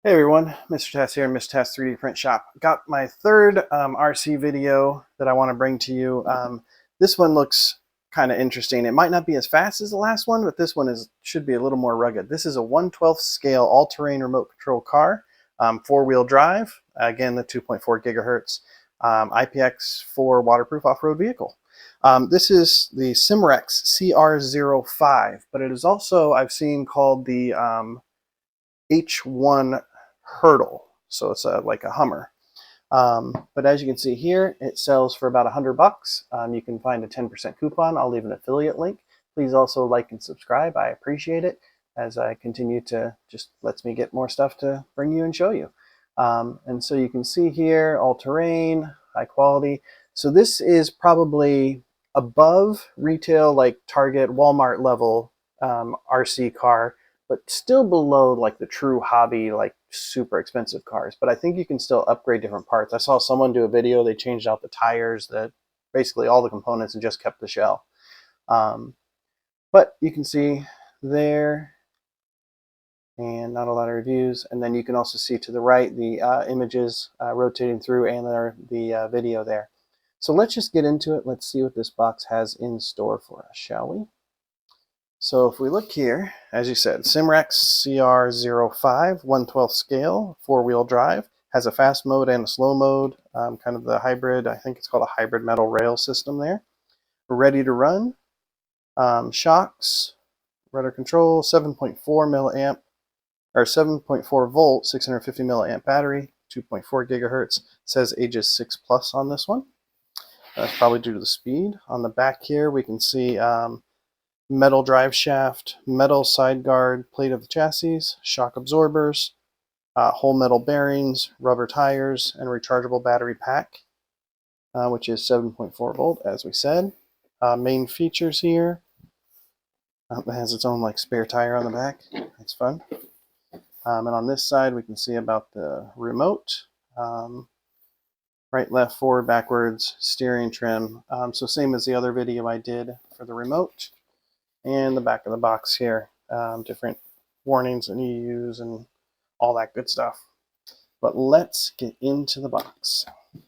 Hey everyone, Mr. Test here, Mr. Test 3D Print Shop. Got my third RC video that I want to bring to you. This one looks kind of interesting. It might not be as fast as the last one, but this one should be a little more rugged. This is a 1/12 scale all-terrain remote control car, four-wheel drive. Again, the 2.4 gigahertz IPX4 waterproof off-road vehicle. This is the Simrex CR-05, but it is also, I've seen, called the H1 Hurtle, so it's like a Hummer. But as you can see here, it sells for about $100. You can find a 10% coupon. I'll leave an affiliate link. Please also like and subscribe. I appreciate it as I continue to just lets me get more stuff to bring you and show you. And so you can see here, all terrain, high quality. So this is probably above retail, like Target, Walmart level RC car, but still below like the true hobby, like super expensive cars. But I think you can still upgrade different parts. I saw someone do a video, they changed out the tires, basically all the components, and just kept the shell. But you can see there, and not a lot of reviews. And then you can also see to the right the images rotating through and the video there. So let's just get into it. Let's see what this box has in store for us, shall we? So if we look here, as you said, Simrex CR-05, 1/12 scale, four-wheel drive, has a fast mode and a slow mode, kind of the hybrid, I think it's called a hybrid metal rail system there. We're ready to run. Shocks, rudder control, 7.4 milliamp, or 7.4 volt, 650 milliamp battery, 2.4 gigahertz. Says ages 6+ on this one. That's probably due to the speed. On the back here, we can see metal drive shaft, metal side guard plate of the chassis, shock absorbers, whole metal bearings, rubber tires, and rechargeable battery pack, which is 7.4 volt, as we said. Main features here. It has its own like spare tire on the back. It's fun. And on this side, we can see about the remote. Right, left, forward, backwards, steering trim. So same as the other video I did for the remote. And the back of the box here, different warnings that you use and all that good stuff. But let's get into the box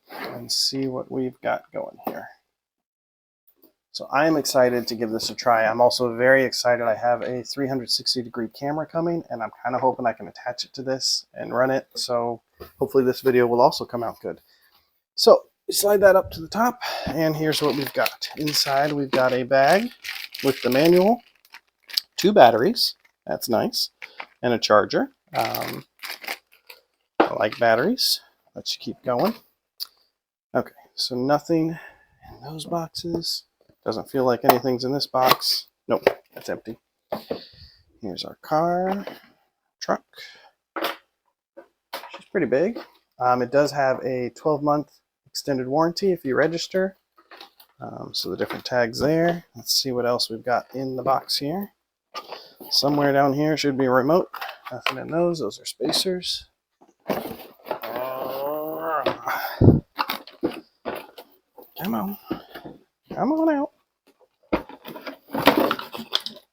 and see what we've got going here. So I am excited to give this a try. I'm also very excited. I have a 360-degree camera coming, and I'm kind of hoping I can attach it to this and run it. So hopefully this video will also come out good. So slide that up to the top, and here's what we've got. Inside, we've got a bag with the manual, 2 batteries, that's nice, and a charger. I like batteries. Let's keep going. Okay, so nothing in those boxes. Doesn't feel like anything's in this box. Nope, that's empty. Here's our truck. She's pretty big. It does have a 12-month extended warranty if you register. So the different tags there. Let's see what else we've got in the box here. Somewhere down here should be a remote. Nothing in those. Those are spacers. Come on. Come on out.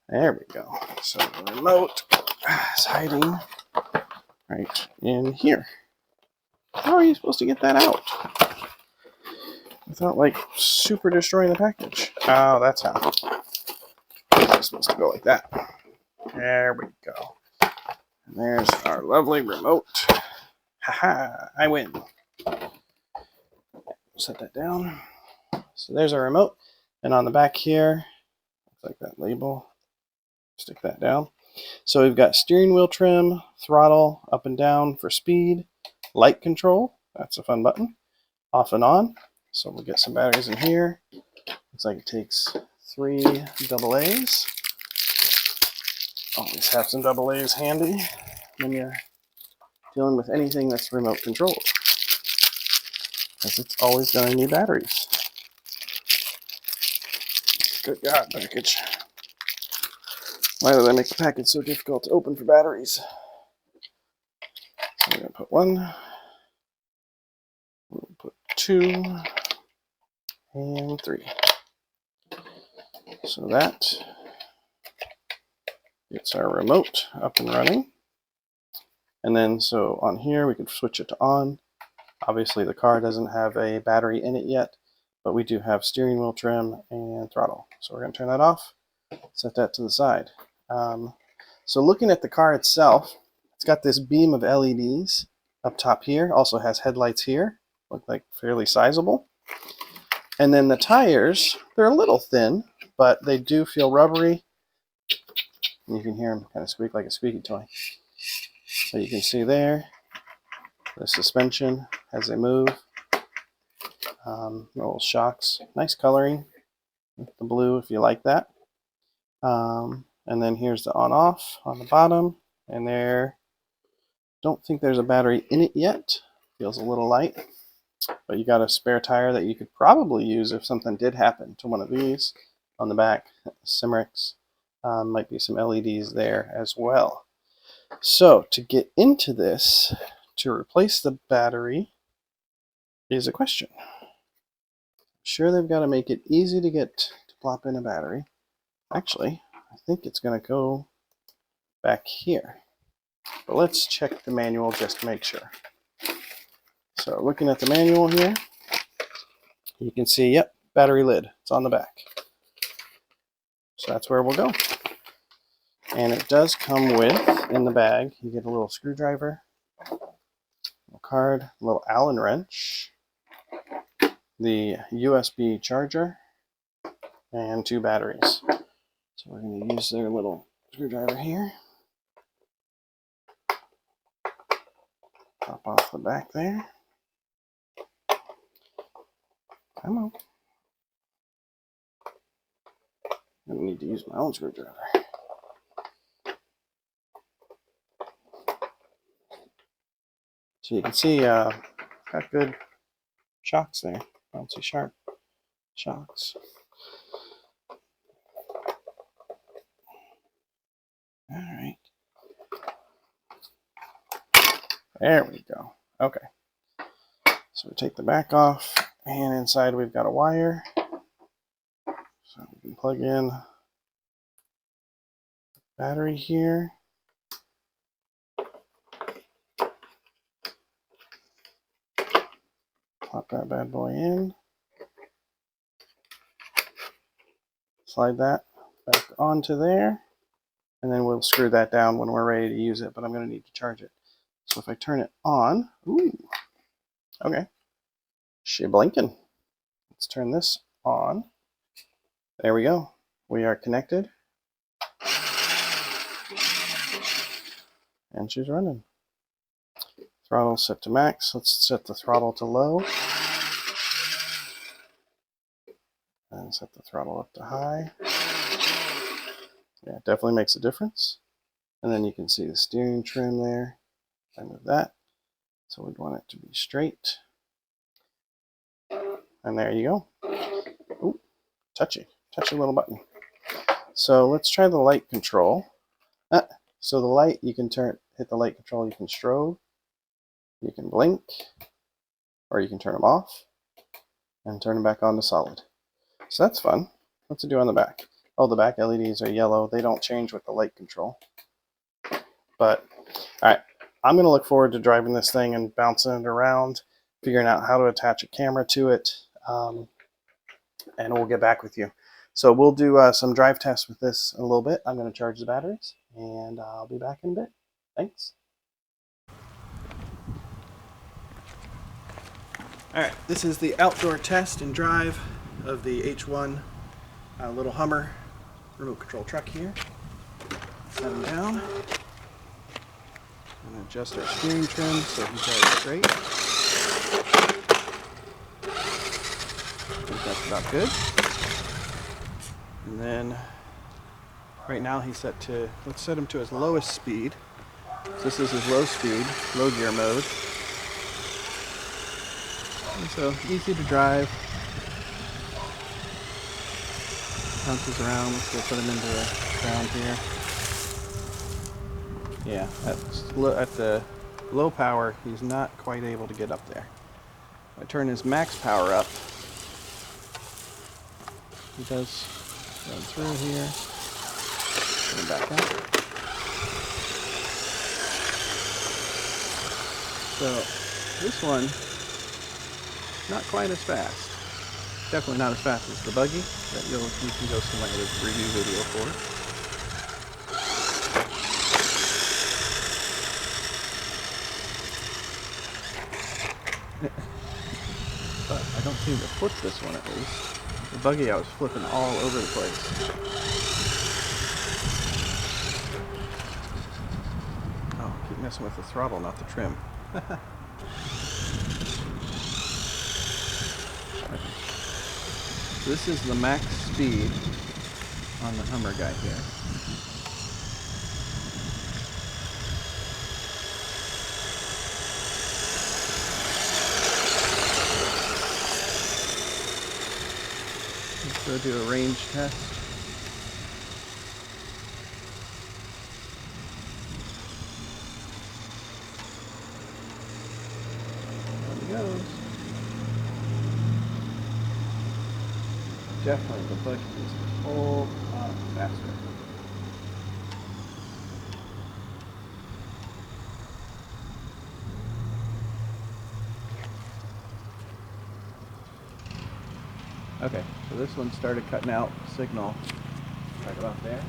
There we go. So the remote is hiding right in here. How are you supposed to get that out? Without like super destroying the package. Oh, that's how. It's supposed to go like that. There we go. And there's our lovely remote. Haha, I win. Set that down. So there's our remote. And on the back here, looks like that label. Stick that down. So we've got steering wheel trim, throttle up and down for speed, light control. That's a fun button. Off and on. So we'll get some batteries in here. Looks like it takes 3 AA's. Always have some AA's handy when you're dealing with anything that's remote controlled, because it's always going to need batteries. Good God, package. Why do they make the package so difficult to open for batteries? So we're going to put 1, we'll put 2, and 3. So that gets our remote up and running. And then so on here we can switch it to on. Obviously the car doesn't have a battery in it yet, but we do have steering wheel trim and throttle. So we're going to turn that off, set that to the side. So looking at the car itself, it's got this beam of LEDs up top here. Also has headlights here, look like fairly sizable. And then the tires, they're a little thin, but they do feel rubbery. And you can hear them kind of squeak like a squeaky toy. So you can see there, the suspension as they move. Little shocks, nice coloring with the blue if you like that. And then here's the on-off on the bottom, and there, don't think there's a battery in it yet. Feels a little light, but you got a spare tire that you could probably use if something did happen to one of these on the back. Simrex, might be some LEDs there as well. So to get into this, to replace the battery is a question. Sure, they've got to make it easy to get to plop in a battery. Actually, I think it's going to go back here. But let's check the manual just to make sure. So looking at the manual here, you can see, yep, battery lid. It's on the back. So that's where we'll go. And it does come with, in the bag, you get a little screwdriver, a little card, a little Allen wrench, the USB charger, and 2 batteries. So we're going to use their little screwdriver here. Pop off the back there. Come on. I need to use my own screwdriver. So you can see, got good shocks there. Bouncy sharp shocks. All right. There we go. Okay. So we take the back off, and inside we've got a wire. So we can plug in battery here. Plop that bad boy in. Slide that back onto there. And then we'll screw that down when we're ready to use it, but I'm going to need to charge it. So if I turn it on, ooh, okay, she blinking. Let's turn this on. There we go. We are connected. And she's running. Throttle set to max. Let's set the throttle to low. And set the throttle up to high. Yeah, it definitely makes a difference. And then you can see the steering trim there. I move that. So we'd want it to be straight. And there you go. Ooh, touchy little button. So let's try the light control. So the light, you can hit the light control, you can strobe, you can blink, or you can turn them off and turn them back on to solid. So that's fun. What's it do on the back? Oh, the back LEDs are yellow. They don't change with the light control. But, all right, I'm going to look forward to driving this thing and bouncing it around, figuring out how to attach a camera to it, and we'll get back with you. So we'll do some drive tests with this in a little bit. I'm going to charge the batteries, and I'll be back in a bit. Thanks. All right, this is the outdoor test and drive of the H1 little Hummer remote control truck here. Set them down and adjust our steering trim so he drives straight. I think that's about good. And then right now he's set to, let's set him to his lowest speed. So this is his low speed, low gear mode. And so easy to drive. Bounces around. Let's go put him into the ground here. Yeah, at the low power, he's not quite able to get up there. If I turn his max power up, he does run through here. Put him back up. So this one, not quite as fast. Definitely not as fast as the buggy that you can go see my other review video for. But I don't seem to flip this one at least. The buggy I was flipping all over the place. Oh, keep messing with the throttle, not the trim. This is the max speed on the Hummer guy here. Let's go do a range test. There he goes. Definitely the buggy is a whole lot faster. Okay, so this one started cutting out signal right about there.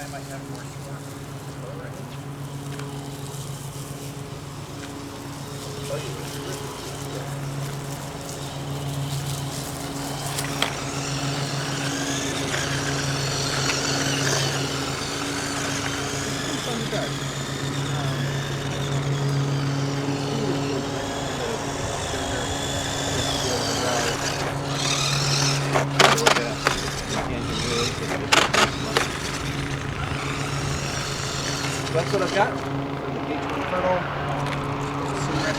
Might have more torque. That's what I've got for the Hurtle Simrex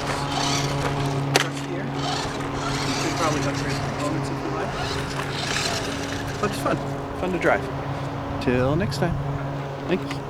truck here. You could probably upgrade components if you like. But it's fun to drive. Till next time. Thanks.